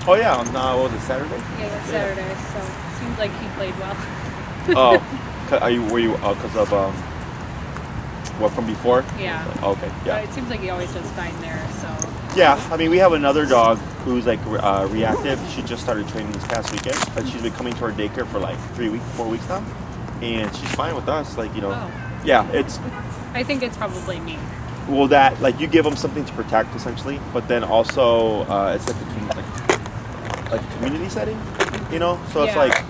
Oh yeah, on what was it, Saturday? Yeah, that's Saturday. So it seems like he played well. Oh, were you because of what from before? Yeah. Okay, yeah. It seems like he always does fine there. So. Yeah, I mean we have another dog who's like reactive. She just started training this past weekend, but she's been coming to our daycare for like 4 weeks now, and she's fine with us. Like Oh. Yeah, it's. I think it's probably me. Well, that like you give them something to protect essentially, but then also it's like a community setting, So it's like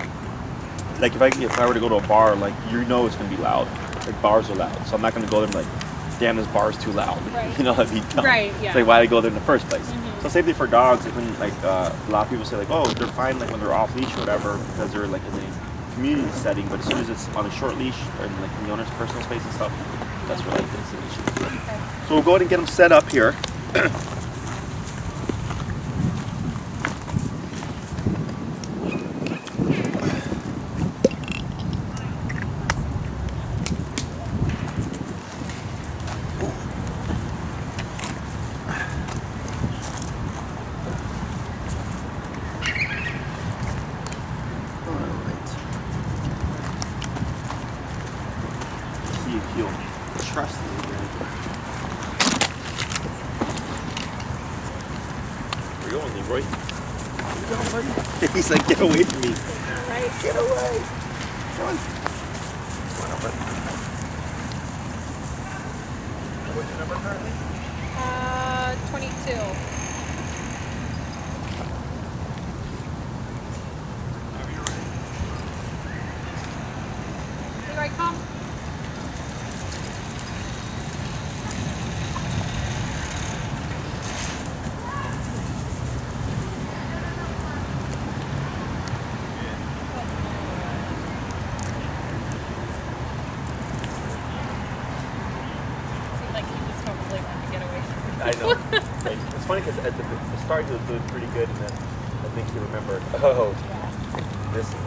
if I were to go to a bar, like it's gonna be loud. Like bars are loud, so I'm not gonna go there and be like, damn, this bar is too loud. Right. That'd be dumb. Right. Yeah. It's like why did I go there in the first place? Mm-hmm. So same thing for dogs. Even like a lot of people say like, oh, they're fine like when they're off leash or whatever because they're like in a community setting, but as soon as it's on a short leash or in like in the owner's personal space and stuff, that's where like it's an issue. Okay. So we'll go ahead and get them set up here. See if you'll trust me again. Where you going, Leroy? Where you going, buddy? He's like, get away from me. Right. Get away. Come on. Come on, buddy. What's your number currently? 22. Whenever you're ready. Here I come. Seemed like he was probably wanting to get away from me. I know. Like, it's funny because at the start he was doing pretty good, and then I think he remembered, oh, this is it.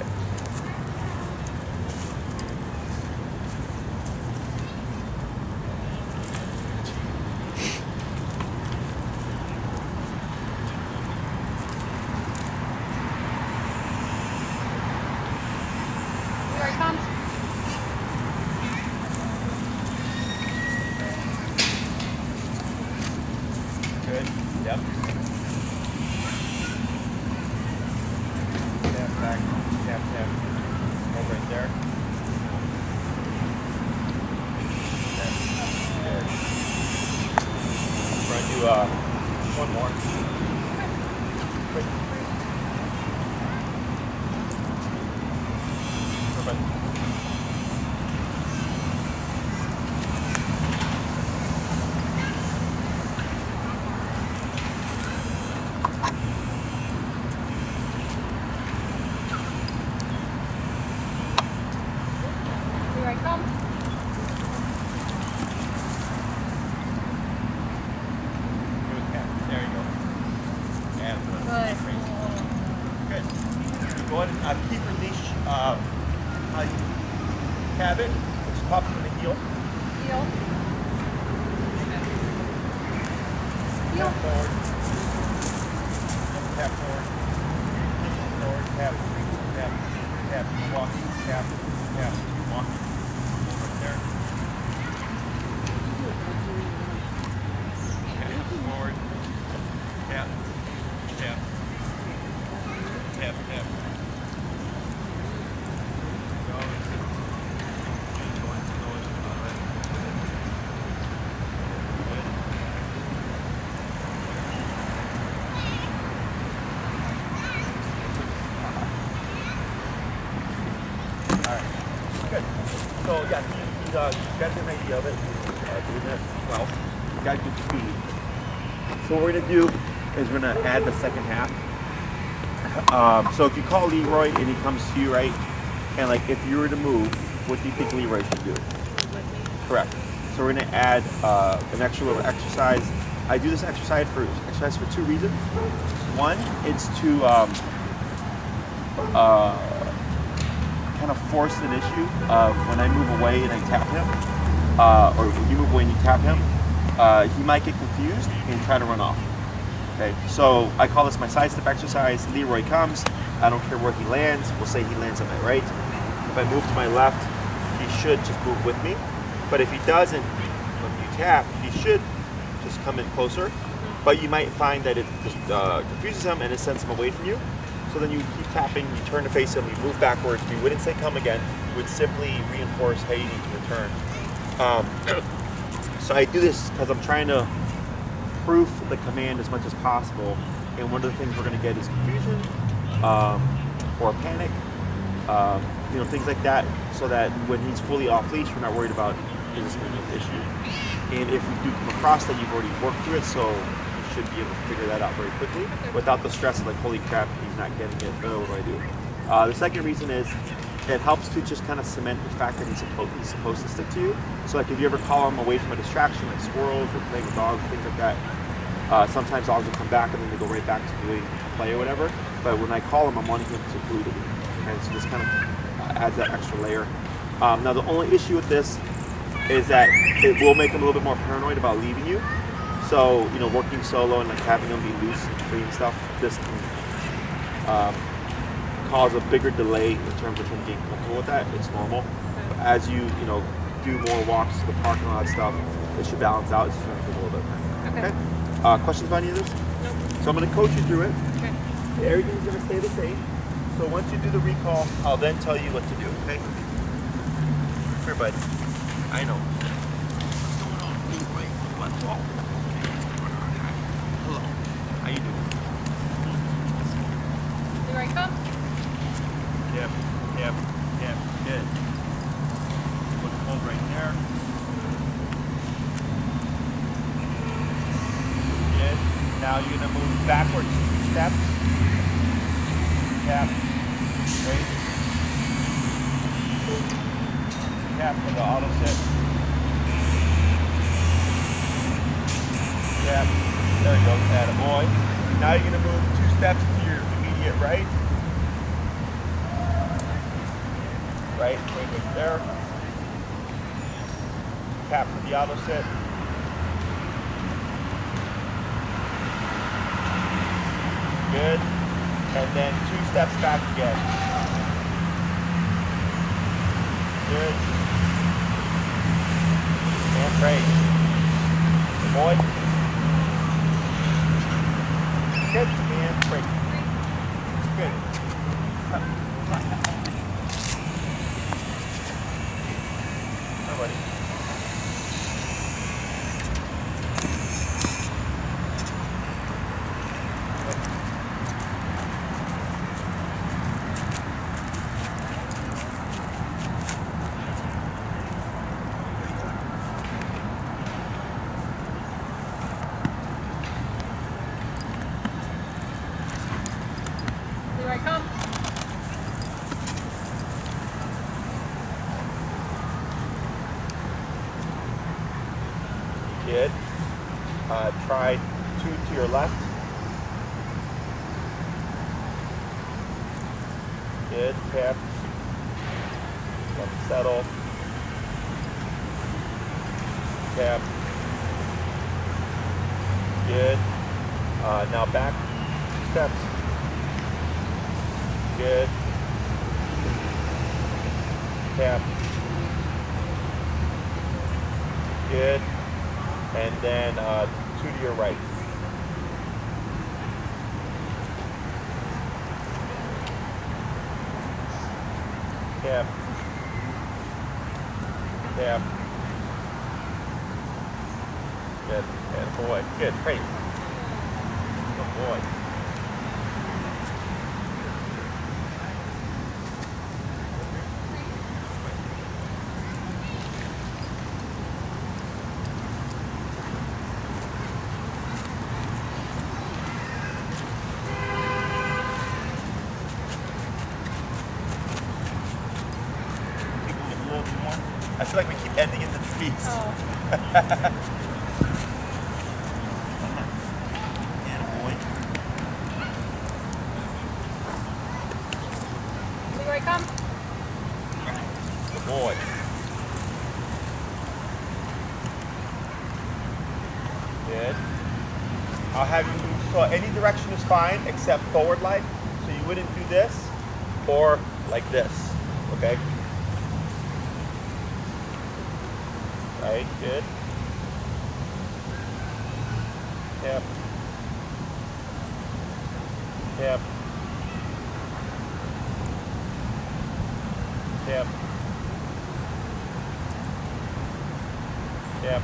Here I come. Good. Yep. Tap back. Tap, tap. Hold right there. Good. We're gonna do one more. Quick. Perfect. Here I come. Good. Yeah, there you go. And Good. Good. Go ahead and keep your leash. How you have it. Just pop it in the heel. Heel. Heel. Tap forward. Tap forward. Forward. Tap. Tap. Tap. Walk. Tap. Tap. Walk. Over there. Tap. Forward. Tap. Tap. Tap. Tap. Good. So yeah, you got an idea of it. Doing that well. You got good speed. So what we're gonna do is we're gonna add the second half. So if you call Leroy and he comes to you, right, and like if you were to move, what do you think Leroy should do? Correct. So we're gonna add an extra little exercise. I do this exercise for two reasons. One, it's to kind of force an issue of when I move away and I tap him, or when you move away and you tap him, he might get confused and try to run off. Okay, so I call this my sidestep exercise. Leroy comes, I don't care where he lands, we'll say he lands on my right. If I move to my left, he should just move with me. But if he doesn't, when you tap, he should just come in closer. But you might find that it just confuses him and it sends him away from you. So then you keep tapping, you turn to face him, you move backwards. We wouldn't say come again, we would simply reinforce, hey, you need to return. So I do this because I'm trying to proof the command as much as possible. And one of the things we're going to get is confusion or panic, things like that, so that when he's fully off leash, we're not worried about is this going to be an issue. And if we do come across that, you've already worked through it, so you should be able to figure that out very quickly without the stress of like, holy crap, he's not getting it. What do I do? The second reason is it helps to just kind of cement the fact that he's supposed to stick to you. So like if you ever call him away from a distraction, like squirrels or playing with dogs, things like that, sometimes dogs will come back and then they go right back to doing play or whatever. But when I call him, I'm wanting him to glue to me. Okay, so this kind of adds that extra layer. Now the only issue with this is that it will make him a little bit more paranoid about leaving you. So, working solo and like having him be loose and free and stuff, this can cause a bigger delay in terms of him being comfortable with that. It's normal. But as you, do more walks to the park and all that stuff, it should balance out. It's just going to take a little bit of time. Okay. Questions about any of this? Nope. So I'm going to coach you through it. Okay. Everything's going to stay the same. So once you do the recall, I'll then tell you what to do, okay? Here, bud. I know. What's going on? Leroy? What's wrong? Hello. How you doing? Leroy, come. Yep. Good. Put the hold right there. Good. Now you're going to move backwards 2 steps. Tap. Right. Tap for the auto sit. Tap. There you go. Attaboy. Now you're going to move 2 steps to your immediate right. Right there. Tap for the auto sit. Good. And then 2 steps back again. Good. And praise. Good boy. Good. And praise. Good. Hi, buddy. Leroy, come. Good. Try 2 to your left. Good. Tap. Let it settle. Tap. Good. Now back 2 steps. Good. Tap. Good. And then 2 to your right. Tap. Tap. Good. And boy. Good. Great. Good boy. I feel like we keep ending in the trees. Oh. Attaboy. Leroy, come. Good boy. Good. I'll have you move So any direction is fine except forward leg. So you wouldn't do this or like this, okay? Right, good. Yep. Yep. Yep. Yep.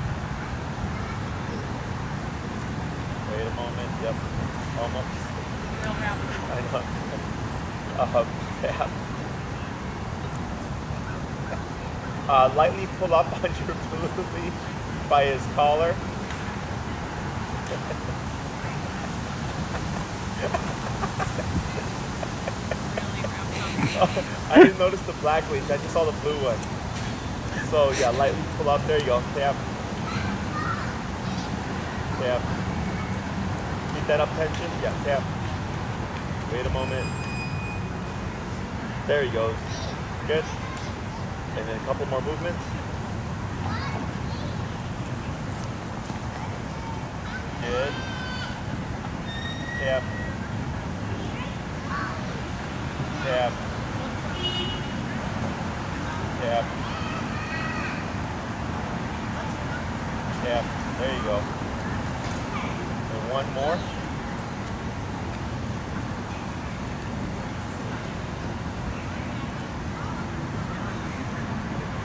Wait a moment. Yep. Almost. Real rapid. I know. Yeah. Lightly pull up on your blue leash by his collar. I didn't notice the black leash. I just saw the blue one. So yeah, lightly pull up. There you go. Tap. Tap. Keep that up tension. Yeah, tap. Wait a moment. There he goes. Good. And then a couple more movements. Good. Tap. Tap. Tap. Tap. There you go. And one more.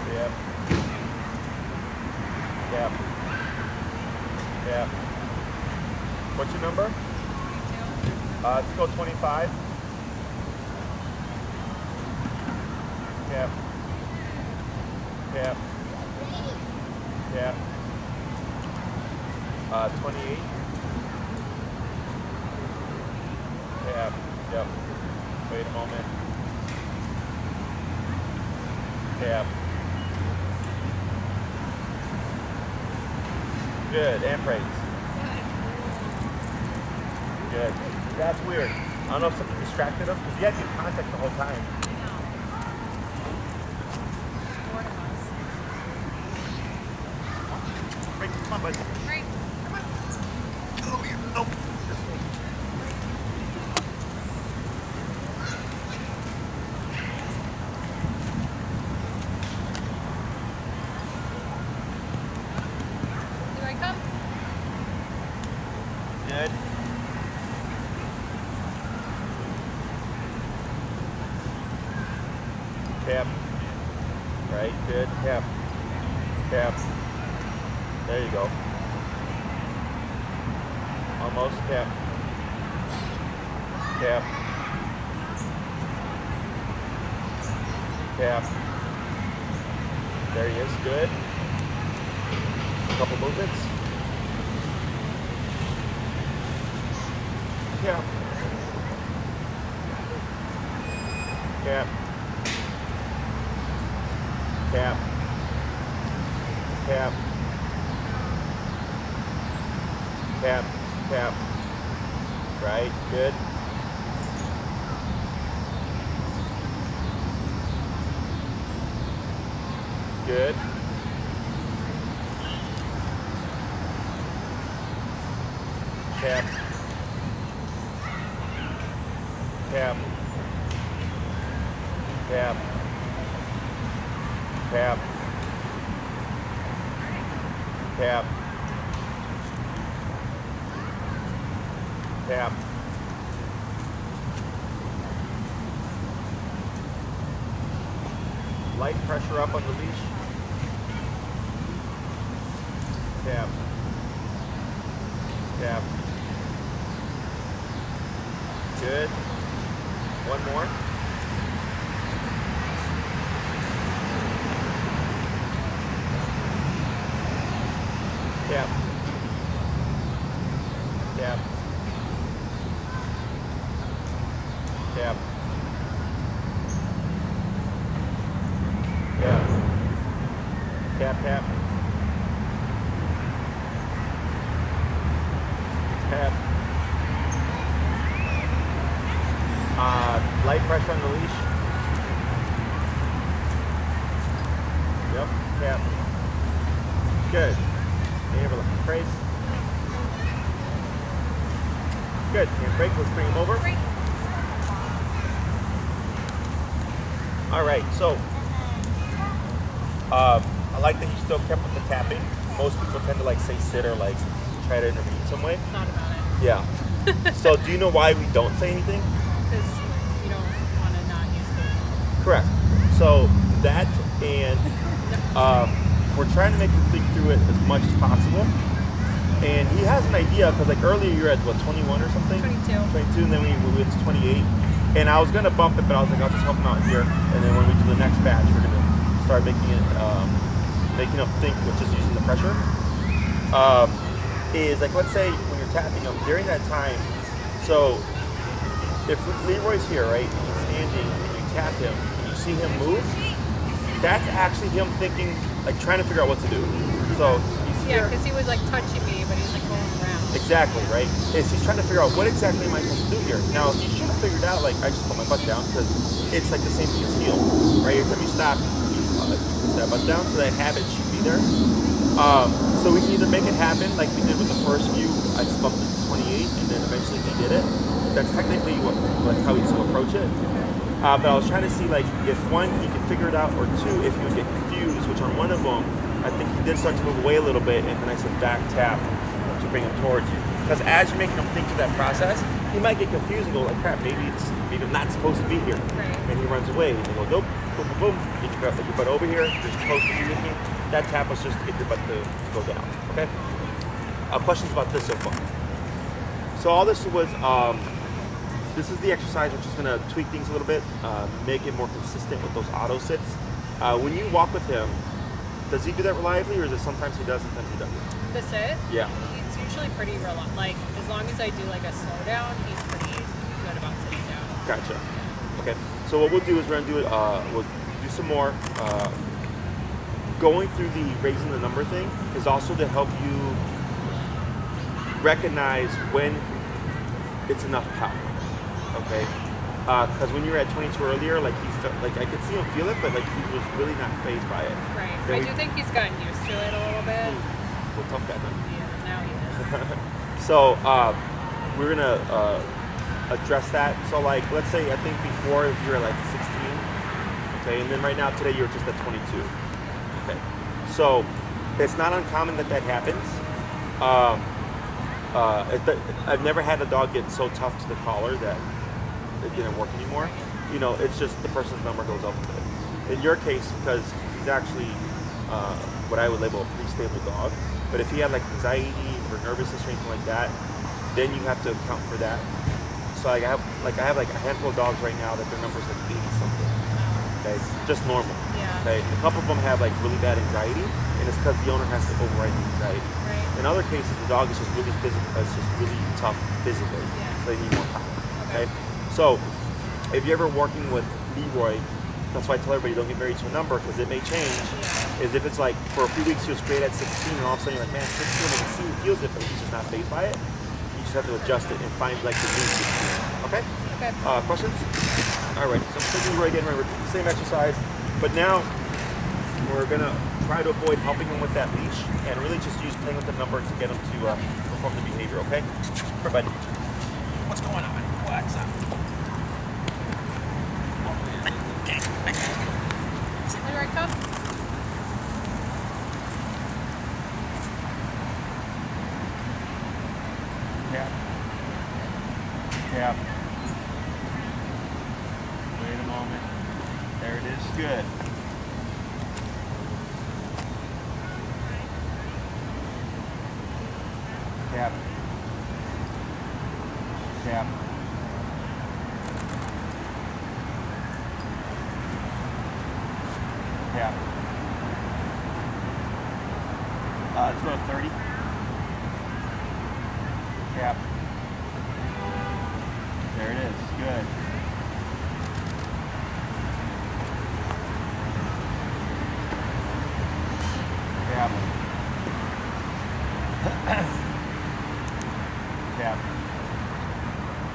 Tap. Tap. Tap. What's your number? 22. Let's go 25. Tap. Tap. Tap. 28. Tap. Yep. Wait a moment. Tap. Good. And praise. Good. That's weird. I don't know if something distracted him because he had good contact the whole time. Right, come on, bud. Right. Come on. Over here. Nope. This way. Leroy, come. Good. Tap. Right, good. Tap. Tap. There you go. Almost. Tap. Tap. Tap. There he is. Good. A couple movements. Tap. Tap. Tap. Tap. Tap. Tap. Right. Good. Good. Tap. Tap. Tap. Tap. Tap. Tap. Light pressure up on the leash. Tap. Tap. Good. One more. Tap. Tap. Tap. Tap. Tap, tap. Tap. Light pressure on the leash. Yep, tap. Good. Be able to praise. Good. Handbrake. Let's bring him over. Great. All right. So, I like that you still kept with the tapping. Most people tend to like say sit or like try to intervene some way. Thought about it. Yeah. So, do you know why we don't say anything? Because you don't want to not use the. Correct. So that and we're trying to make him think through it as much as possible. And he has an idea because like earlier you're at what 21 or something. 22. 22, and then we went to 28. And I was gonna bump it, but I was like, I'll just help him out here. And then when we do the next batch, we're gonna start making him think, which is using the pressure. Is like let's say when you're tapping him during that time. So if Leroy's here, right, and he's standing, and you tap him, and you see him move, that's actually him thinking, like trying to figure out what to do. So he's Yeah, here. because he was like touching me, but he's like going around. Exactly, right? Is he's trying to figure out what exactly am I supposed to do here? Now, he should have figured out, like, I just put my butt down, because it's like the same thing as heel, right? Every time you stop, you put that butt down, so that habit should be there. So we can either make it happen, like we did with the first few, I just bumped it to 28, and then eventually he did it. That's technically like how we still approach it. But I was trying to see, like, if one, he could figure it out, or two, if he would get confused, which on one of them, I think he did start to move away a little bit, and then I said back tap to bring him towards you. Because as you're making him think through that process, he might get confused and go like, crap, maybe I'm not supposed to be here. Right. And he runs away, and you go, nope, boom, boom, boom, get your butt over here, you're supposed to be with me. That tap was just to get your butt to go down, okay? Questions about this so far? So all this was, this is the exercise which is gonna tweak things a little bit, make it more consistent with those auto sits. When you walk with him, does he do that reliably, or is it sometimes he does, sometimes he doesn't? The sit? Yeah. He's usually pretty like as long as I do like a slow down, he's pretty good about sitting down. Gotcha. Okay. So what we'll do is we're gonna do it. We'll do some more. Going through the raising the number thing is also to help you recognize when it's enough power. Okay. Because when you were at 22 earlier, like he felt, like I could see him feel it, but like he was really not fazed by it. Right. Very, I do think he's gotten used to it a little bit. Well, tough guy, man. Yeah, now he is. So we're gonna address that. So like, let's say I think before you were like 16, okay, and then right now today you're just at 22. Okay. So it's not uncommon that that happens. I've never had a dog get so tough to the collar that it didn't work anymore. You know, it's just the person's number goes up a bit. In your case, because he's actually what I would label a pretty stable dog, but if he had like anxiety or nervousness or anything like that, then you have to account for that. So I have like a handful of dogs right now that their number's like 80 something. Okay, just normal. Yeah. Okay, a couple of them have like really bad anxiety, and it's because the owner has to override the anxiety. Right. In other cases, the dog is just really physical. It's just really tough physically, Yeah. so they need more power. Okay. Okay. So if you're ever working with Leroy, that's why I tell everybody don't get married to a number because it may change. Yeah. Is if it's like for a few weeks he was great at 16, and all of a sudden you're like, man, 16, I can see he feels it, but he's just not fazed by it. You just have to adjust it and find like the new 16. Okay. Okay. Questions? All right. So I'm taking Leroy again. We're gonna repeat the same exercise, but now we're gonna try to avoid helping him with that leash and really just use playing with the number to get him to perform the behavior. Okay. Everybody. What's going on? What's up? Leroy, come. Tap. Tap. Wait a moment. There it is. Good. Tap. Tap. Tap. Let's go to 30. Tap. There it is. Good. Tap. Tap.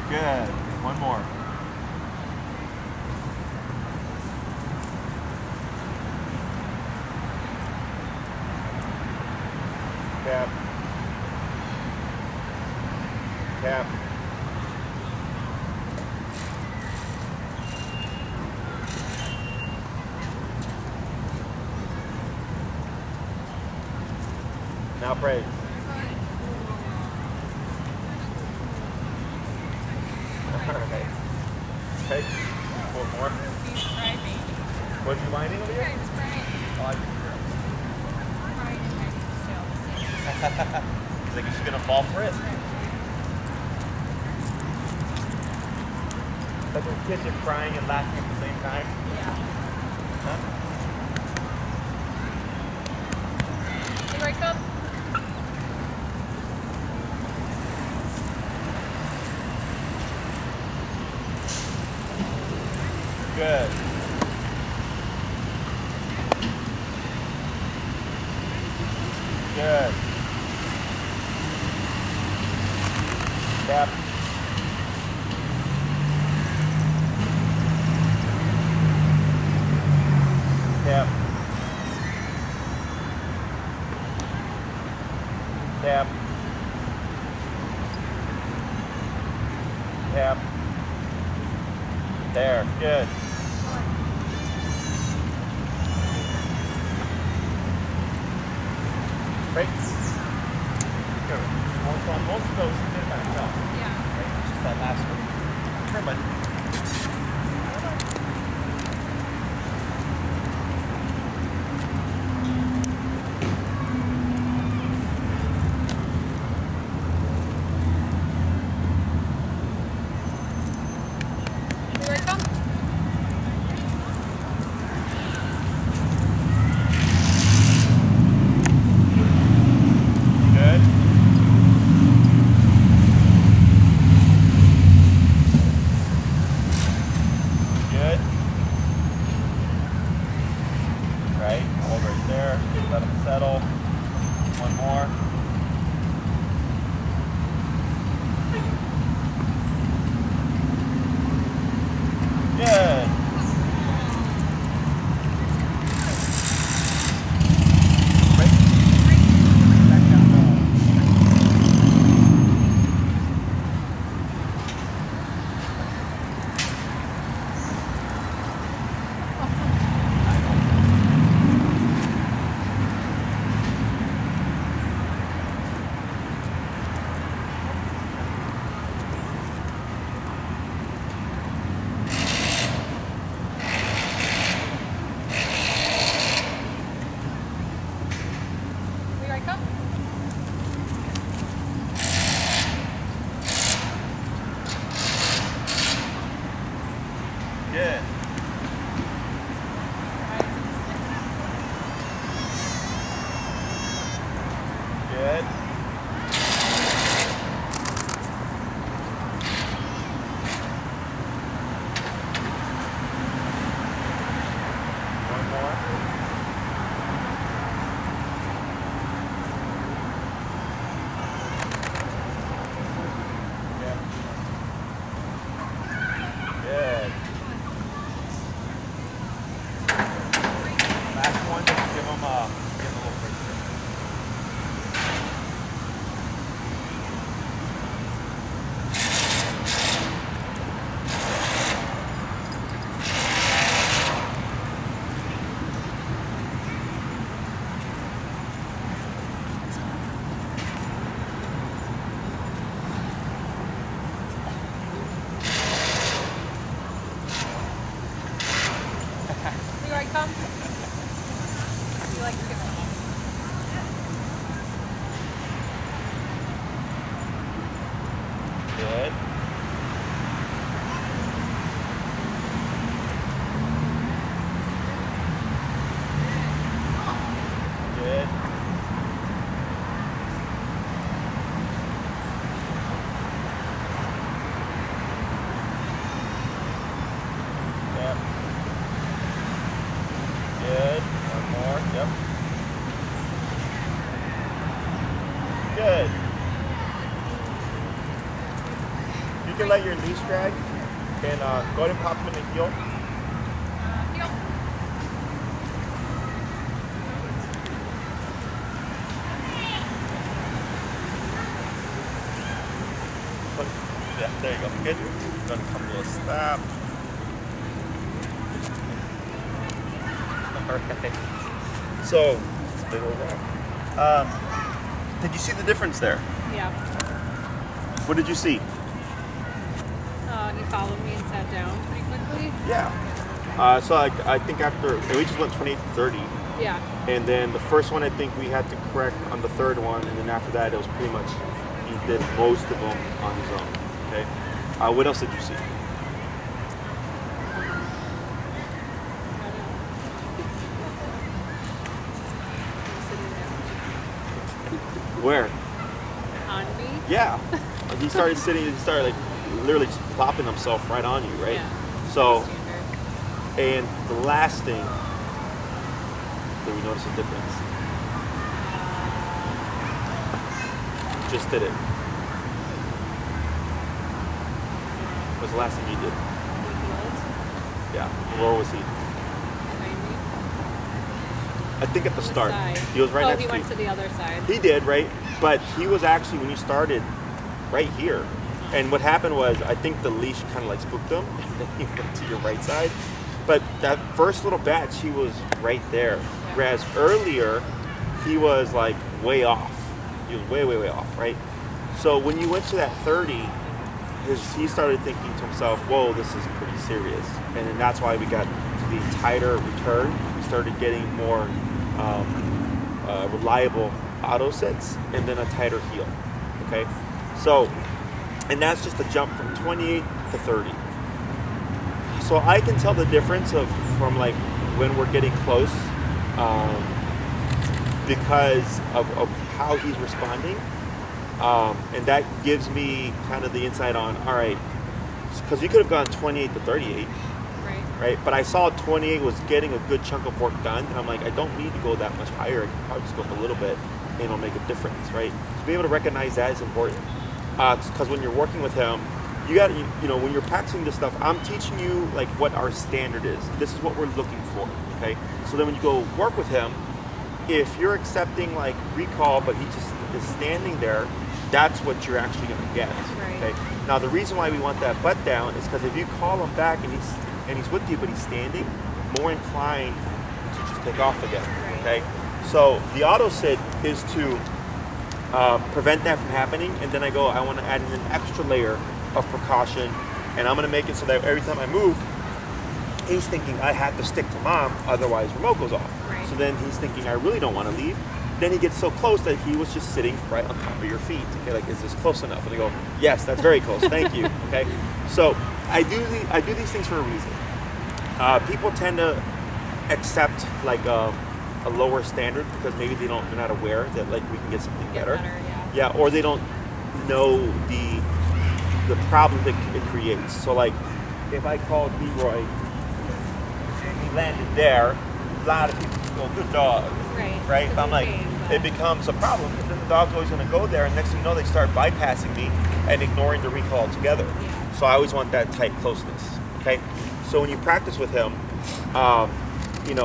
Good. One more. Tap. Tap. Now praise. Alright. Okay. One more. He's driving. Was you whining over Yeah, here? he's crying. Oh, I Crying and hiding still. He's like, she's gonna fall for it. Like when kids are crying and laughing at the same time. Yeah. Huh? Leroy, come. Good. Good. Tap. Tap. Tap. Tap. There. Good. Right? Good. Most of those did it by itself. Yeah. Right? It's just that last one. Sure, bud. Leroy, come. Good. Good. Right. Hold right there. Let them settle. One more. Good. Right. Back down low. Leroy, come. Good. Good. One more. Yeah. Good. Last one, just give them a little break. Leroy, come. You like to get one. Good. Good. Yep. Good. One more. Yep. Good. You can let your leash drag and go ahead and pop him in the heel. Heel. Yeah, there you go. Good. Gonna come to a stop. Alright. So, big old rock. Did you see the difference there? Yeah. What did you see? He followed me and sat down pretty quickly. Yeah. So I think after, we just went 28 to 30. Yeah. And then the first one, I think we had to correct on the third one. And then after that, it was pretty much, he did most of them on his own. Okay. What else did you see? Where? On me? Yeah. He started sitting, he started like literally just plopping himself right on you, right? Yeah. So, Standard. and the last thing, did we notice a difference? Just did it. What was the last thing you did? Yeah. Where was he? Behind me? I think at the On start. side. He was right Oh, next he to went you. to the other side. He did, right? But he was actually, when you started, right here. And what happened was, I think the leash kind of like spooked him, and then he went to your right side. But that first little batch, he was right there. Yeah. Whereas earlier, he was like way off. He was way, way, way off, right? So when you went to that 30, he started thinking to himself, whoa, this is pretty serious. And then that's why we got to the tighter return. We started getting more reliable auto sits and then a tighter heel, okay? So, and that's just a jump from 28 to 30. So I can tell the difference from like when we're getting close because of how he's responding. And that gives me kind of the insight on, all right, because you could have gone 28 to 38, right? But I saw 28 was getting a good chunk of work done, and I'm like, I don't need to go that much higher. I can probably just go up a little bit, and it'll make a difference, right? So being able to recognize that is important. Because when you're working with him, you got to, when you're practicing this stuff, I'm teaching you like what our standard is. This is what we're looking for, okay? So then when you go work with him, if you're accepting like recall, but he just is standing there, that's what you're actually going to get. Right. Okay. Now the reason why we want that butt down is because if you call him back and he's with you, but he's standing, more inclined to just take off again. Right. Okay. So the auto sit is to prevent that from happening, and then I want to add in an extra layer of precaution, and I'm going to make it so that every time I move, he's thinking I have to stick to mom, otherwise remote goes off. Right. So then he's thinking I really don't want to leave. Then he gets so close that he was just sitting right on top of your feet. Okay, like, is this close enough? And I go, yes, that's very close. Thank you. Okay, so I do these things for a reason. People tend to accept like a lower standard because maybe they're not aware that like we can get something better. Yeah, or they don't know the problem that it creates. So like, if I called Leroy and he landed there, a lot of people go, good dog. Right? But I'm like, it becomes a problem because then the dog's always going to go there, and next thing you know, they start bypassing me and ignoring the recall altogether. Yeah. So I always want that tight closeness. Okay? So when you practice with him,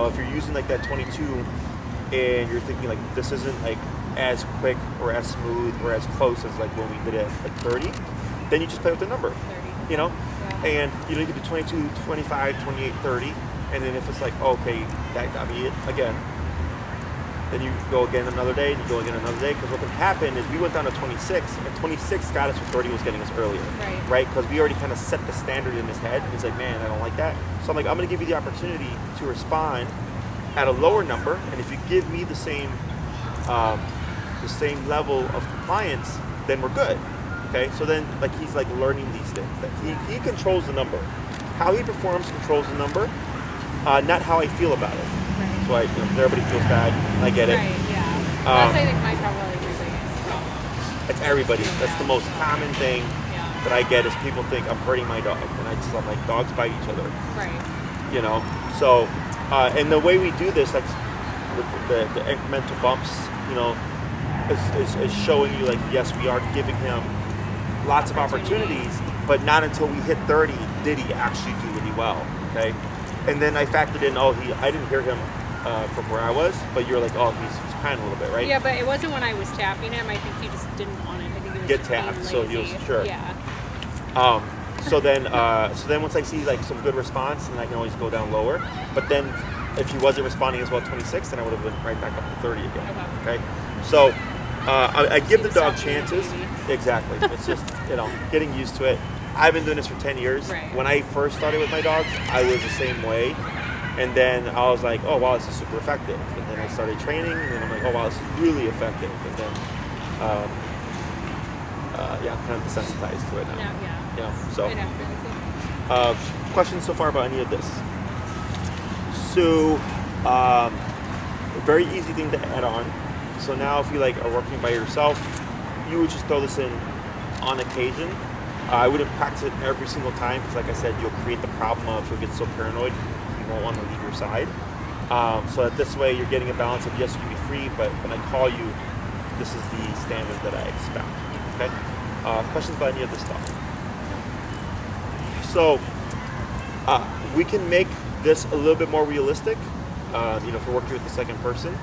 if you're using like that 22 and you're thinking like this isn't like as quick or as smooth or as close as like when we did it at 30, then you just play with the number. 30. Yeah. And you can do 22, 25, 28, 30, and then if it's like, okay, that got me it again. Then you go again another day, and you go again another day, because what can happen is we went down to 26, and 26 got us what 30 was getting us earlier, right? Because we already kind of set the standard in his head, and he's like, man, I don't like that. So I'm like, I'm going to give you the opportunity to respond at a lower number, and if you give me the same level of compliance, then we're good, okay? So then, like, he's like learning these things. That he controls the number. How he performs controls the number, not how I feel about it. So everybody feels bad. I get it. Right, yeah. That's I think my problem with everybody is. It's everybody. That's the most common thing that I get is people think I'm hurting my dog, and I'm like, dogs bite each other. Right. So, and the way we do this, like the incremental bumps, is showing you like, yes, we are giving him lots of opportunities, but not until we hit 30 did he actually do really well. Okay. And then I factored in, I didn't hear him from where I was, but you're like, he's crying a little bit, right? Yeah, but it wasn't when I was tapping him. I think he just didn't want it. I think he was Get just tapped, being so lazy. he was sure. Yeah. So then once I see like some good response, then I can always go down lower. But then if he wasn't responding as well at 26, then I would have been right back up to 30 again. Okay. So I give the Seems dog to be chances. easy. Exactly. It's just, getting used to it. I've been doing this for 10 years. Right. When I first started with my dogs, I was the same way. And then I was like, oh, wow, this is super effective. And then I started training, and then I'm like, oh, wow, this is really effective. And then, I'm kind of desensitized to it now. Yeah. So, I know. questions so far about any of this? So, a very easy thing to add on. So now if you are working by yourself, you would just throw this in on occasion. I wouldn't practice it every single time because, like I said, you'll create the problem of you'll get so paranoid you won't want to leave your side. So that this way you're getting a balance of yes, you can be free, but when I call you, this is the standard that I expect. Okay? Questions about any of this stuff? So we can make this a little bit more realistic. If we're working with the second person,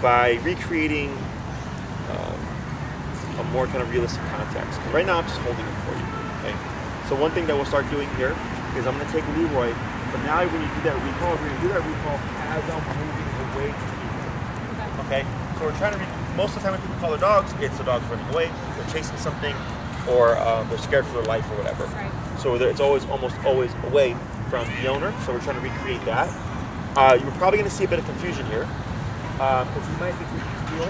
by recreating a more kind of realistic context. Right now, I'm just holding it for you. Okay. So one thing that we'll start doing here is I'm going to take Leroy, but now when you do that recall, we're going to do that recall as I'm moving away from you. Okay. So we're trying to. Most of the time when people call their dogs, it's the dog's running away, they're chasing something, or they're scared for their life or whatever. Right. So it's almost always away from the owner. So we're trying to recreate that. You're probably going to see a bit of confusion here, because you might think it's heel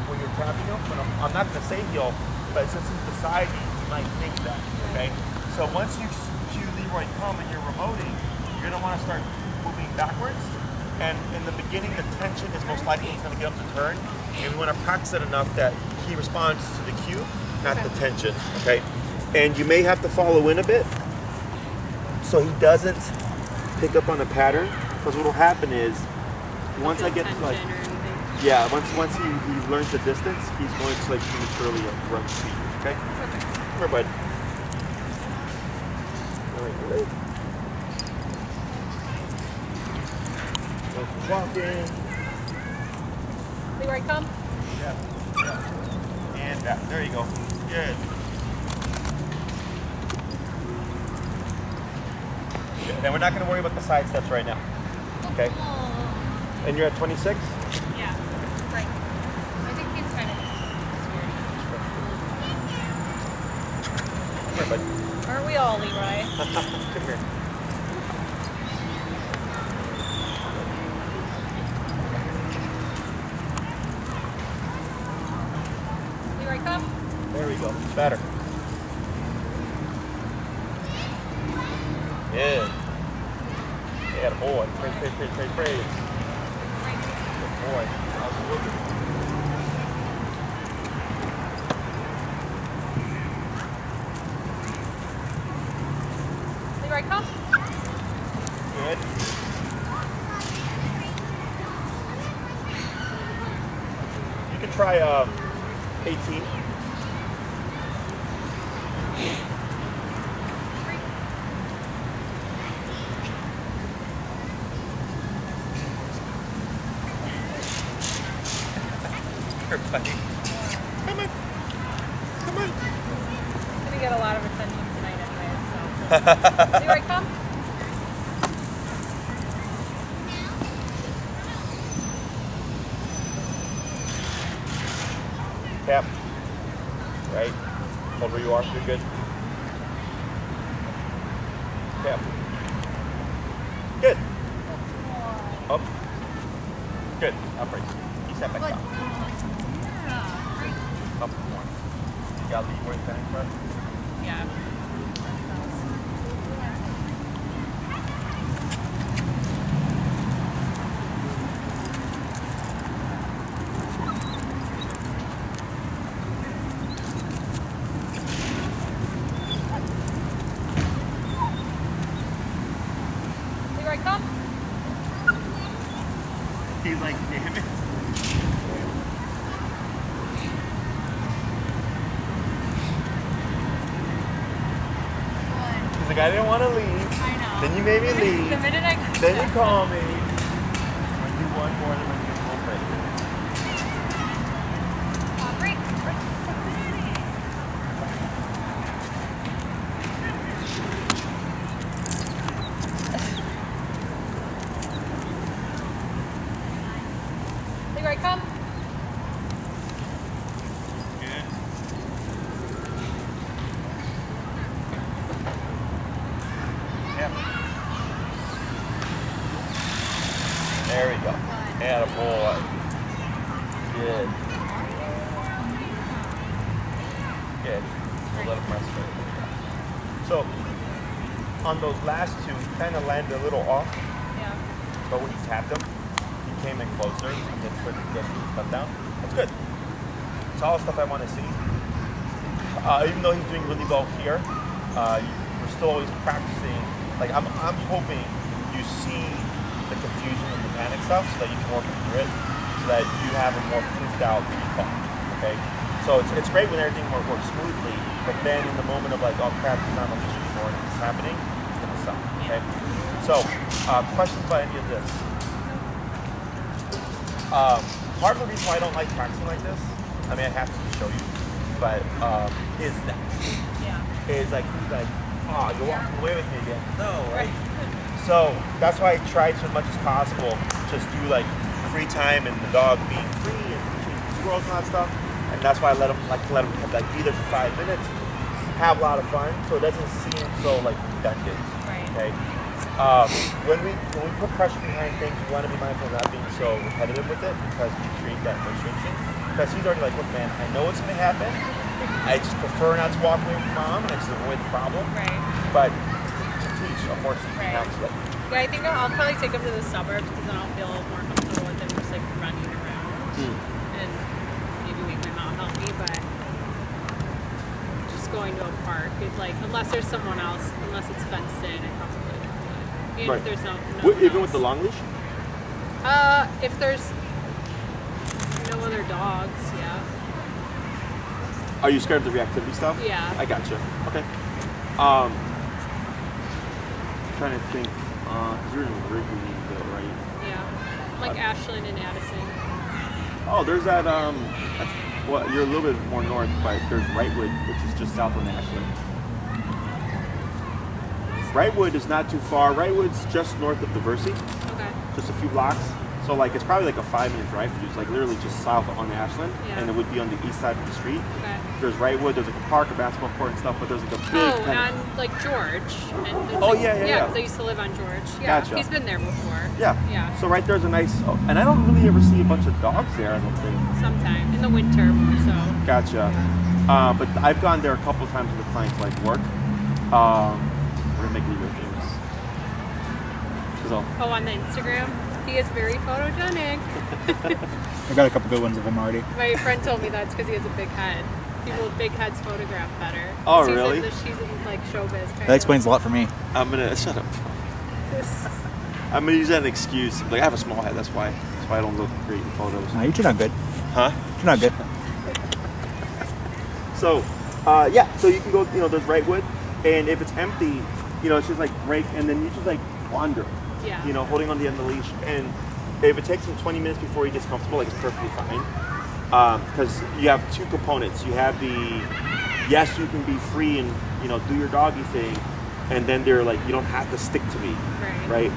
when you're tapping him, but I'm not going to say heel, but since he's beside you might think that, okay? So once you cue Leroy come and you're remoting, you're going to want to start moving backwards, and in the beginning the tension is most likely going to get him to turn, and we want to practice it enough that he responds to the cue, not the tension, okay? And you may have to follow in a bit so he doesn't pick up on a pattern, because what will happen is once I get to once he learns the distance, he's going to prematurely run to you. Okay? Come here, bud. All right, great. Walking. Leroy, come. Yeah. And back. There you go. Good. Good. And we're not going to worry about the side steps right now. Okay? And you're at 26? Yeah. Right. I think he's kind of weird. Come here, bud. Aren't we all, Leroy? Come here. Leroy, come. There we go. Better. Good. Yeah, boy. Praise. Good boy. Leroy, come. Good. You can try 18. Everybody. Come on. He's gonna get a lot of attention tonight anyway, so. Leroy, come. Tap. Right. Hold where you are. You're good. Tap. Good. Up. Good. Upright. You step back down. Up more. You got Leroy standing front. Yeah. Leroy, come. He's like, damn it. He's like, I didn't want to leave. I know. Then you made me leave. The minute I got Then you call me. When you want more than when you get home break. break. Leroy, come. edge. We'll let him rest right there. So on those last two, he kind of landed a little off, Yeah. but when he tapped him, he came in closer and then started to get his cut down. That's good. It's all stuff I want to see. Even though he's doing really well here, we're still always practicing. Like I'm hoping you see the confusion and the panic stuff so that you can work through it, so that you have a more proofed out recall. Okay. So it's great when everything works smoothly, but then in the moment of like, oh crap, he's not on the leash anymore and it's happening, it's gonna suck. Okay. So questions about any of this? Part of the reason why I don't like practicing like this, I mean I have to show you, but is that is like he's like, oh, you're walking away with me again. No, right? So that's why I try to as much as possible just do like free time and the dog being free and chasing squirrels and all that stuff. And that's why I let him like be there for 5 minutes, have a lot of fun, so it doesn't seem so like redundant. Right. Okay. When we put pressure behind things, we want to be mindful of not being so repetitive with it because we create that frustration. Because he's already like, look, man, I know what's going to happen. I just prefer not to walk away from mom and I just avoid the problem. Right. But to teach, unfortunately, you have to like. Yeah, I think I'll probably take him to the suburbs because then I'll feel a little more comfortable with him just like running around. And maybe make my mom help me, but just going to a park is like, unless there's someone else, unless it's fenced in, it possibly would. Even if there's no even else. with the long leash? If there's no other dogs, yeah. Are you scared of the reactivity stuff? Yeah. I gotcha. Okay. Trying to think. You're in Wrigley, though, right? Yeah. Like Ashland and Addison. Oh, there's that. That's, well, you're a little bit more north, but there's Wrightwood, which is just south of Ashland. Wrightwood is not too far. Wrightwood's just north of Diversey. Okay. Just a few blocks. So like it's probably like a 5-minute drive for you. It's like literally just south on Ashland, and it would be on the east side of the street. Okay. There's Wrightwood. There's like a park, a basketball court and stuff, but there's like a big. On like George. And there's yeah. because I used to live on George. Yeah. Gotcha. He's been there before. Yeah. Yeah. So right there's a nice, and I don't really ever see a bunch of dogs there. I don't think. Sometime in the winter more so. Gotcha. Yeah. But I've gone there a couple of times with the clients like work. We're gonna make Leroy famous. So. Oh, on the Instagram. He is very photogenic. I got a couple good ones of him already. My friend told me that's because he has a big head. People with big heads photograph better. Oh, really? She's in like showbiz. That explains a lot for me. I'm gonna shut up. I'm gonna use that as an excuse. Like I have a small head. That's why I don't look great in photos. No, you turn out good. Huh? You're not good. So, so you can go. There's Wrightwood, and if it's empty, it's just like break, and then you just like wander. Yeah. Holding on the end of the leash. And if it takes him 20 minutes before he gets comfortable, like it's perfectly fine. Because you have two components. You have the, yes, you can be free and, do your doggy thing. And then they're like, you don't have to stick to me. Right?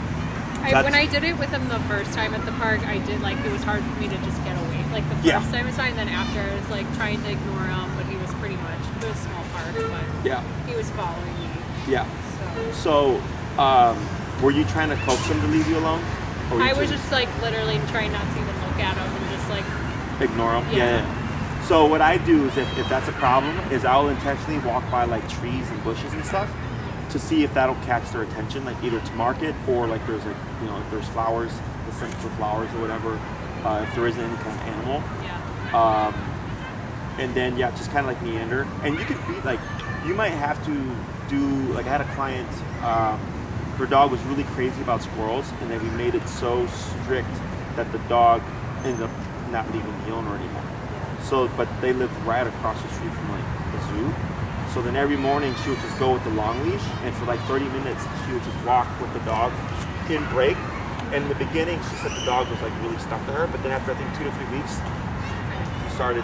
When I did it with him the first time at the park, I did it was hard for me to just get away. Like the first time was fine, then after I was like trying to ignore him, but he was pretty much, it was a small park, but he was following me. Yeah. So, were you trying to coax him to leave you alone? I was just like literally trying not to even look at him and just like ignore him. Yeah. So what I do is if that's a problem, is I'll intentionally walk by like trees and bushes and stuff to see if that'll catch their attention, like either to mark it or like there's like if there's flowers, the scent for flowers or whatever. If there isn't any kind of animal. Yeah. And then just kind of like meander, and you could be like, you might have to do like I had a client. Her dog was really crazy about squirrels, and then we made it so strict that the dog ended up not leaving the owner anymore. So, but they lived right across the street from like the zoo. So then every morning she would just go with the long leash, and for like 30 minutes she would just walk with the dog in break. And in the beginning, she said the dog was like really stuck to her, but then after I think 2 to 3 weeks, she started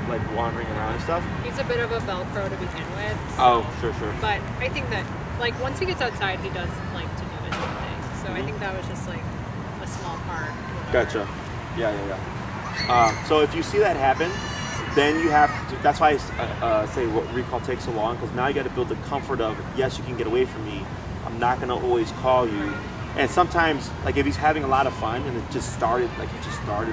like wandering around and stuff. He's a bit of a Velcro to begin with. So. Oh, sure. But I think that like once he gets outside, he does like to do his own thing. So I think that was just like a small part. Gotcha. Yeah. So if you see that happen, then you have to, that's why I say what recall takes so long, because now you got to build the comfort of, yes, you can get away from me. I'm not going to always call you. And sometimes, like if he's having a lot of fun and he just started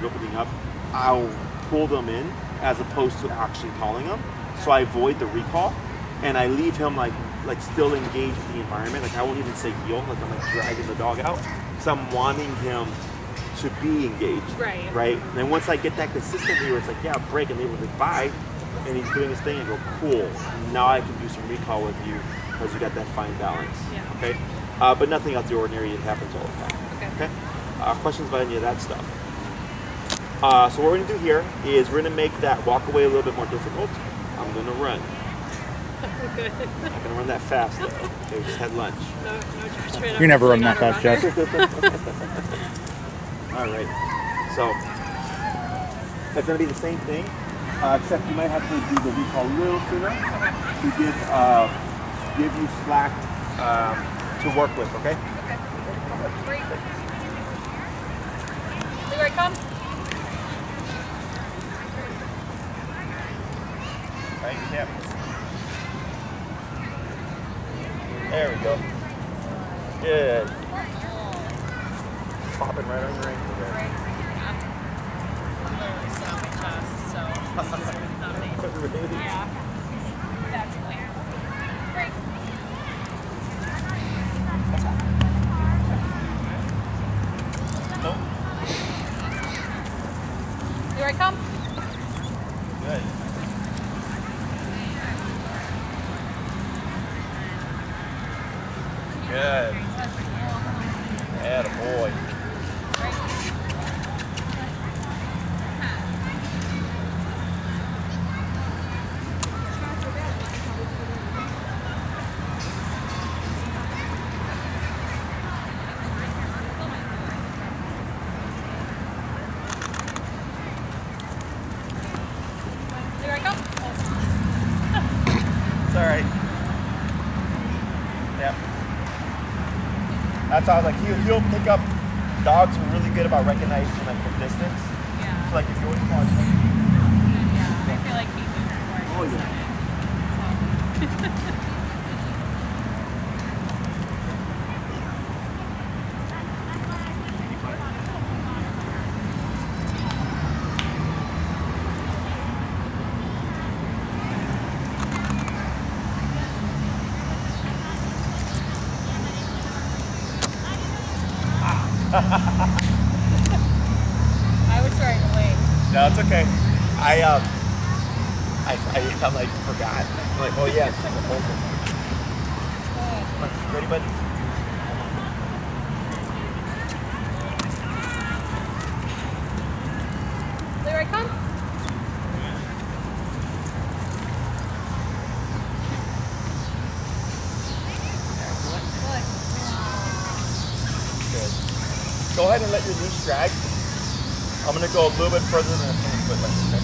opening up, I'll pull them in as opposed to actually calling them. So I avoid the recall, and I leave him like still engaged in the environment. Like I won't even say heel, like I'm like dragging the dog out. So I'm wanting him to be engaged. Right. Right? And then once I get that consistently where it's like, yeah, break, and they will like, bye, and he's doing his thing, and go, cool, now I can do some recall with you because you got that fine balance. Yeah. Okay? But nothing out of the ordinary, it happens all the time. Okay? Questions about any of that stuff? So what we're gonna do here is we're gonna make that walk away a little bit more difficult. I'm gonna run. Good. I'm not gonna run that fast though. Okay, we just had lunch. No judgment. You never I'm run that not a fast, runner. All right. So it's gonna be the same thing, except you might have to do the recall a little sooner to give you slack to work with. Okay. Great. Leroy, come. Right, yeah. There we go. Good. Popping right on your ankle there. Right. I'm literally sitting on my chest, so this is not me. Really? Yeah. That's weird. Great. Nope. Leroy, come. Good. Good. Attaboy. Leroy, come. It's all right. Yeah. That's how like he'll pick up. Dogs are really good about recognizing like the distance. Yeah. So like if you always watch. Yeah. I feel like he knew before. Oh yeah. I was trying to wait. No, it's okay. I like forgot. I'm like, oh yeah, it's just a focus. Come on, ready, bud? Leroy, come. Good. Go ahead and let your leash drag. I'm gonna go a little bit further than a 20-foot length. Okay?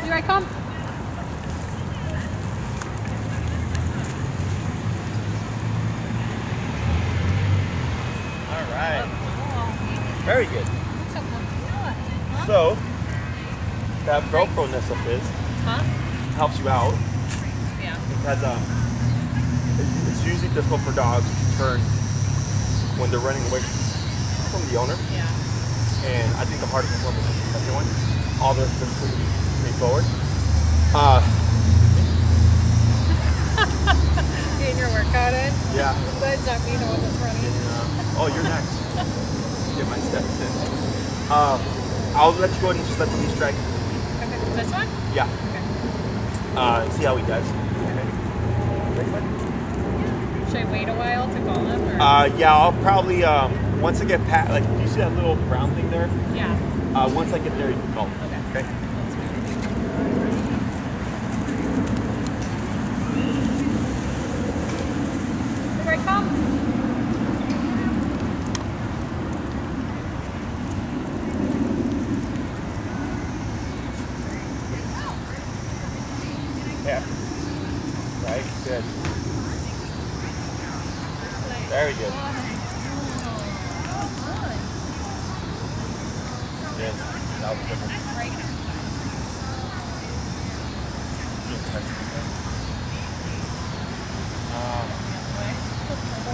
Leroy, come. All right. Very good. So that Velcro-ness of his Huh? helps you out Yeah. because it's usually difficult for dogs to turn when they're running away from the owner. Yeah. And I think the hardest one was the second one. All this has been pretty straightforward. Getting your workout in? Yeah. Does that mean the one that's running? Oh, you're next. Get my steps in. I'll let you go ahead and just let the leash drag. Okay. This one? Yeah. Okay. See how he does. Okay. Ready, bud? Should I wait a while to call him? Or? Yeah, I'll probably once I get past, like, do you see that little brown thing there? Yeah. Once I get there, you can call. Okay. Okay. Leroy, come. Yeah. Right. Good. Very good. Good. That was good. Right.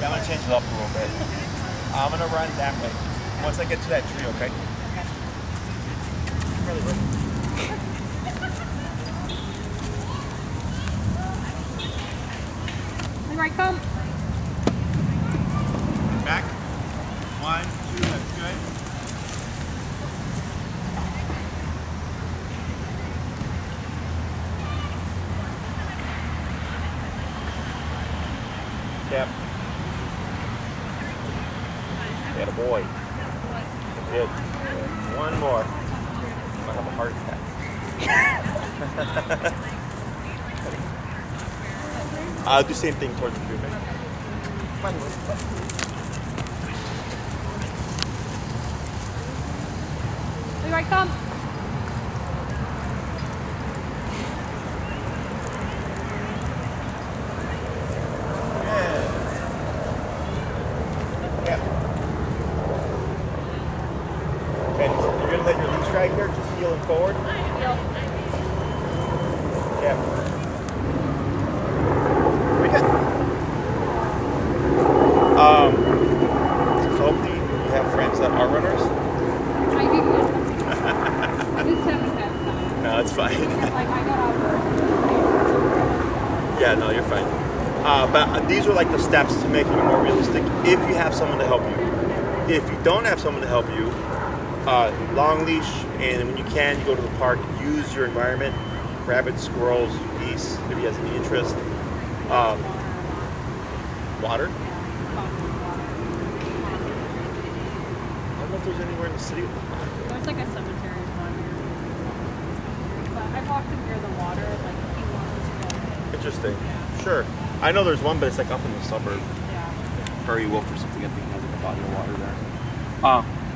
Got my change it up a little bit. I'm gonna run that way. Once I get to that tree, okay? Really good. Here I come. Back. 1, 2, that's good. Yep. Get a boy. Good. One more. I'll have a heart attack. I'll do the same thing towards the movement. Here I come. Let your leash drag here, just heeling forward. Yeah. Very good. So hopefully you have friends that are runners. I do. I just haven't had time. No, it's fine. Like I got out Yeah, no, you're fine. But these are like the steps to making it more realistic if you have someone to help you. If you don't have someone to help you, long leash, and when you can, you go to the park, use your environment, rabbits, squirrels, geese, if he has any interest. Water? I don't know if there's anywhere in the city with water. There's like a cemetery one here. But I walked him near the water, like he wants to go. Interesting. Yeah. Sure. I know there's one, but it's like up in the suburb. Yeah. Prairie Wolf or something, I think has like a body of water there.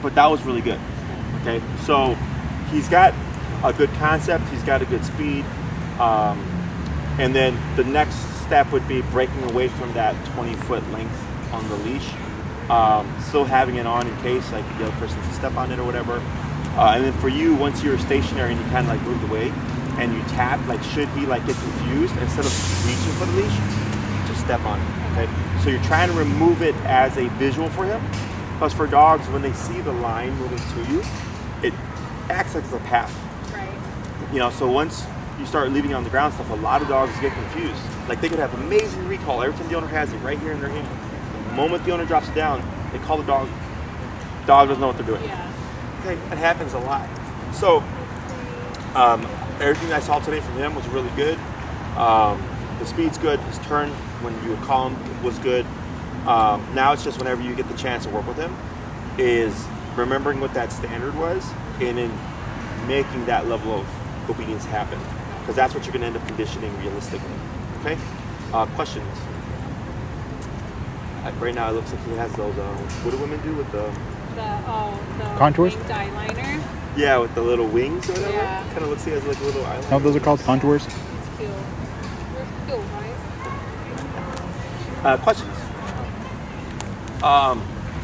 But that was really good. Okay, so he's got a good concept, he's got a good speed, and then the next step would be breaking away from that 20-foot length on the leash, still having it on in case like the other person can step on it or whatever. And then for you, once you're stationary and you kind of like moved away and you tap, like should he like get confused, instead of reaching for the leash, just step on it. Okay, so you're trying to remove it as a visual for him. Plus for dogs, when they see the line moving to you, it acts like a path. Right. You know, so once you start leaving it on the ground stuff, a lot of dogs get confused. Like they could have amazing recall every time the owner has it right here in their hand. The moment the owner drops it down, they call the dog. Dog doesn't know what they're doing. Yeah. Okay, that happens a lot. So everything I saw today from him was really good. The speed's good. His turn when you would call him was good. Now it's just whenever you get the chance to work with him, is remembering what that standard was and then making that level of obedience happen, because that's what you're going to end up conditioning realistically. Okay? Questions? Right now it looks like he has those, what do women do with the Contours? winged eyeliner. Yeah, with the little wings or whatever. Yeah. Kind of looks like he has like a little eyeliner. No, those are called contours. It's cute. They're cute, right? Questions?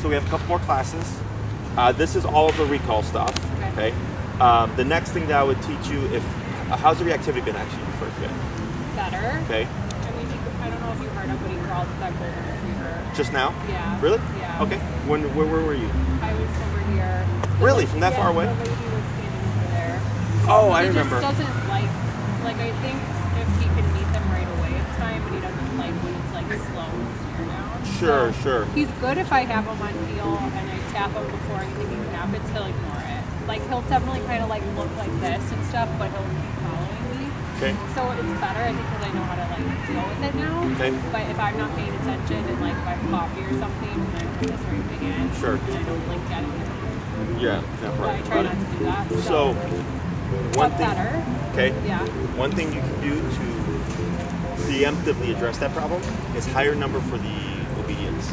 So we have a couple more classes. This is all of the recall stuff. Okay. The next thing that I would teach you, how's the reactivity been actually first bit? Better. Okay. I mean, I don't know if you heard him, but he crawled with that golden retriever. Just now? Yeah. Really? Yeah. Okay. Where were you? I was over here. Really? From that far away? The lady was standing over there. Oh, I He remember. just doesn't like I think if he can meet them right away, it's fine, but he doesn't like when it's like slow and stare down. Sure, So sure. He's good if I have him on feel and I tap him before anything even happens, he'll ignore it. Like he'll definitely kind of like look like this and stuff, but he'll keep following me. Okay. So it's better, I think, because I know how to like deal with it now. Okay. But if I'm not paying attention and like if I have coffee or something, and I put this right again, Sure. and I don't like get it. Yeah. But I try not to do that. So, one but thing. better. Okay. Yeah. One thing you can do to preemptively address that problem is higher number for the obedience.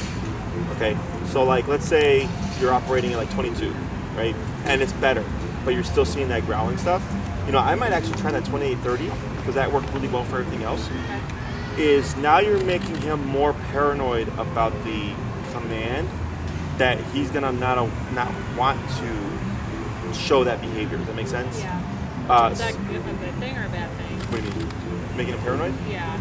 Okay. So like, let's say you're operating at like 22, right? And it's better, but you're still seeing that growling stuff. You know, I might actually try that 28-30 because that worked really well for everything else. Okay. Is now you're making him more paranoid about the command that he's gonna not want to show that behavior. Does that make sense? Yeah. Is that a good thing or a bad thing? What do you mean? Making him paranoid? Yeah.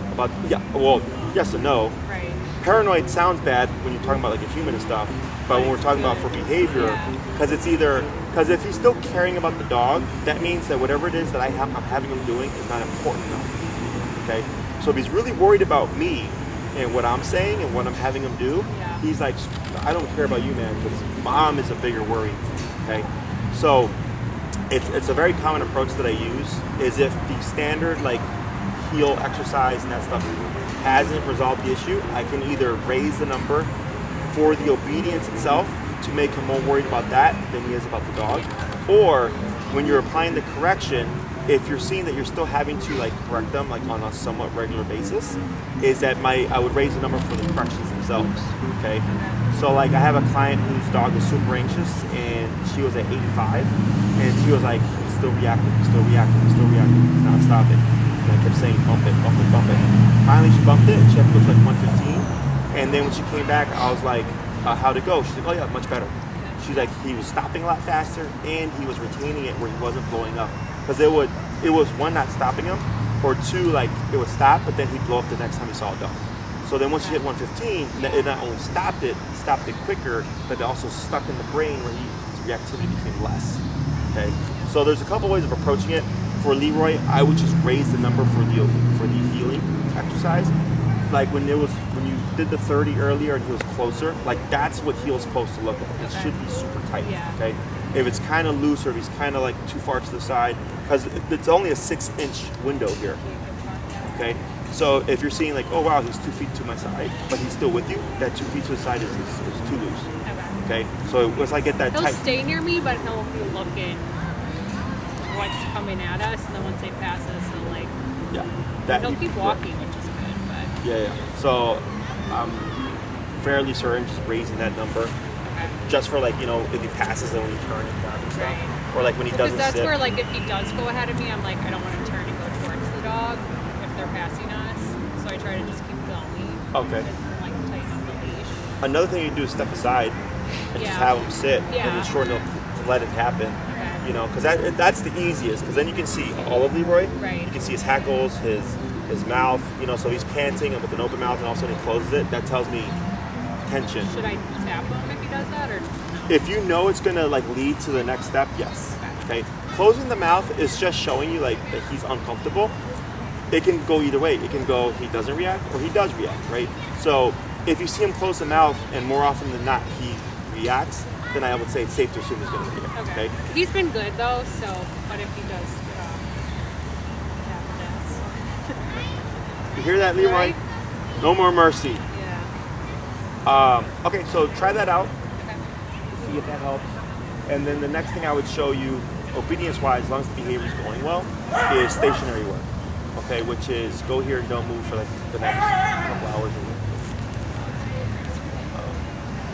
Well, yes and no. Right. paranoid sounds bad when you're talking about like a human and stuff, but when we're talking about for behavior, because if he's still caring about the dog, that means that whatever it is that I'm having him doing is not important enough. Okay, so if he's really worried about me and what I'm saying and what I'm having him do, he's like, I don't care about you, man, because mom is a bigger worry. Okay, so it's a very common approach that I use is if the standard like heel exercise and that stuff hasn't resolved the issue, I can either raise the number for the obedience itself to make him more worried about that than he is about the dog, or when you're applying the correction, if you're seeing that you're still having to like correct them like on a somewhat regular basis, is that I would raise the number for the corrections themselves. Okay, so like I have a client whose dog is super anxious and she was at 85 and she was like, he's still reacting, he's still reacting, he's still reacting, he's not stopping. And I kept saying bump it, bump it, bump it. Finally she bumped it and she had to go to like 115, and then when she came back I was like, how'd it go? She's like, oh yeah, much better. She's like, he was stopping a lot faster and he was retaining it where he wasn't blowing up. Because it was one, not stopping him, or two, like it would stop, but then he'd blow up the next time he saw a dog. So then once you hit 115, it not only stopped it quicker, but it also stuck in the brain where his reactivity became less. Okay, so there's a couple ways of approaching it. For Leroy, I would just raise the number for the healing exercise. Like when you did the 30 earlier and he was closer, like that's what heel's supposed to look like. It should be super tight. Okay. If it's kind of loose or if he's kind of like too far to the side, because it's only a 6-inch window here. Okay, so if you're seeing like, oh wow, he's 2 feet to my side, but he's still with you, that 2 feet to the side is too loose. Okay, so once I get that he'll tight, stay near me, but he'll be looking what's coming at us, and then once they pass us, he'll like he'll keep walking, which is good. But so I'm fairly certain just raising that number. Just for like, if he passes and when he turns and stuff. Or like when he doesn't sit. Because that's where like if he does go ahead of me, I'm like, I don't want to turn and go towards the dog if they're passing us. So I try to just keep going. Okay. And like tighten up the leash. Another thing you can do is step aside and just have him sit and then shorten up to let it happen. Okay. Because that's the easiest. Because then you can see all of Leroy. Right. You can see his hackles, his mouth. So he's panting and with an open mouth and all of a sudden he closes it. That tells me tension. Should I tap him if he does that, or no? If you know it's gonna like lead to the next step, yes. Okay. Closing the mouth is just showing you like that he's uncomfortable. It can go either way. It can go he doesn't react or he does react, right? So if you see him close the mouth and more often than not he reacts, then I would say it's safe to assume he's gonna react. Okay. He's been good though, so but if he does tap You hear that, Leroy? Right? No more mercy. Yeah. Okay, so try that out. See if that helps. And then the next thing I would show you, obedience-wise, as long as the behavior is going well, is stationary work. Okay, which is go here and don't move for like the next couple hours.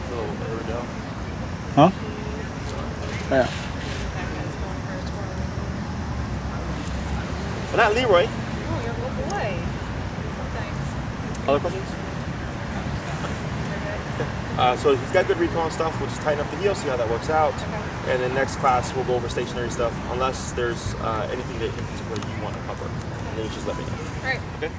A little Iredell. Huh? Yeah. Well, not Leroy. Oh, you're a good boy. Thanks. Other questions? So he's got good recall and stuff. We'll just tighten up the heel, see how that works out. Okay. And then next class, we'll go over stationary stuff, unless there's anything that in particular you want to cover. And then you just let me know. All right. Okay?